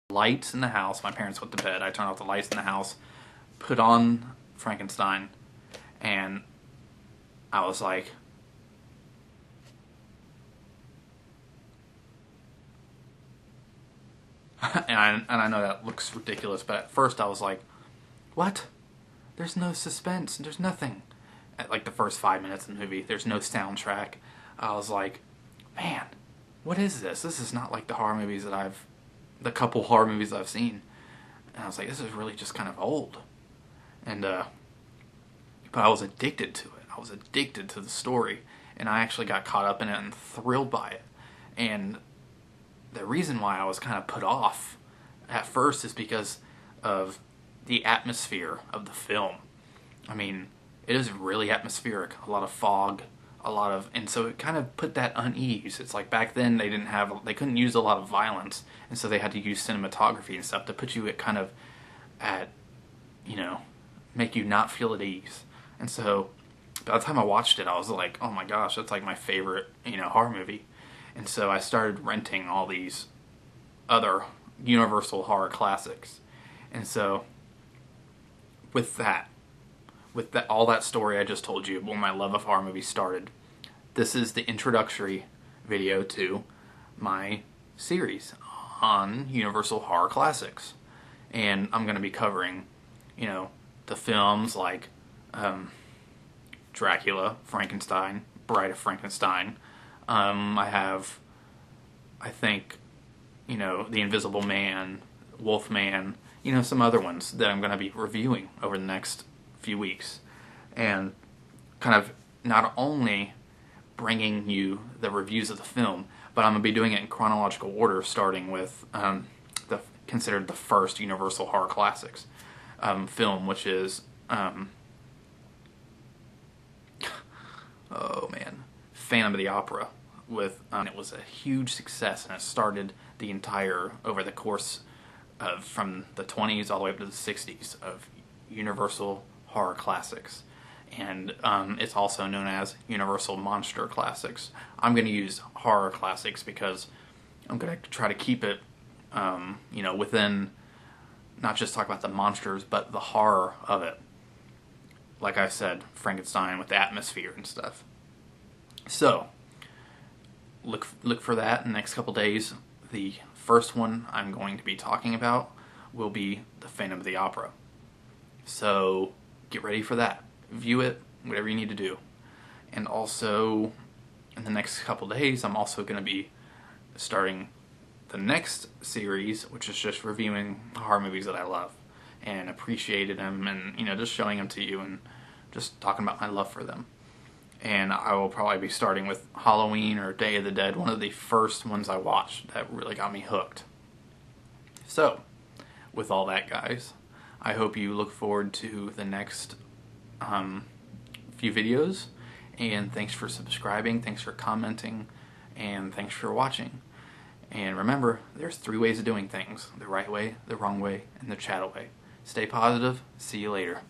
lights in the house. My parents went to bed. I turned off the lights in the house, put on Frankenstein, and I was like, and I know that looks ridiculous, but at first I was like, what? There's no suspense. There's nothing. At like the first 5 minutes of the movie, there's no soundtrack. I was like, man, what is this? This is not like the couple horror movies I've seen. And I was like, this is really just kind of old. And, but I was addicted to it. I was addicted to the story. And I actually got caught up in it and thrilled by it. And the reason why I was kind of put off at first is because of the atmosphere of the film. I mean, it is really atmospheric. A lot of fog, and so it kind of put that unease. It's like back then they couldn't use a lot of violence, and so they had to use cinematography and stuff to put you make you not feel at ease. And so by the time I watched it, I was like, oh my gosh, that's like my favorite, horror movie. And so I started renting all these other Universal horror classics. And so with all that story I just told you, when my love of horror movies started, this is the introductory video to my series on Universal horror classics. And I'm going to be covering, the films like Dracula, Frankenstein, Bride of Frankenstein. I think, The Invisible Man, Wolfman, some other ones that I'm going to be reviewing over the next few weeks. And kind of not only bringing you the reviews of the film, but I'm going to be doing it in chronological order, starting with considered the first Universal horror classics film, which is Phantom of the Opera. It was a huge success, and it started over the course of from the 20s all the way up to the 60s of Universal horror classics. And it's also known as Universal Monster Classics. I'm going to use horror classics because I'm going to try to keep it, within, not just talk about the monsters, but the horror of it. Like I said, Frankenstein with the atmosphere and stuff. So, look for that in the next couple days. The first one I'm going to be talking about will be the Phantom of the Opera. So, get ready for that. View it, whatever you need to do. And also, in the next couple days, I'm also going to be starting the next series, which is just reviewing horror movies that I love and appreciated them, and just showing them to you and just talking about my love for them. And I will probably be starting with Halloween or Day of the Dead, one of the first ones I watched that really got me hooked. So, with all that, guys, I hope you look forward to the next few videos, and thanks for subscribing, thanks for commenting, and thanks for watching. And remember, there's 3 ways of doing things: the right way, the wrong way, and the chattel way. Stay positive. See you later.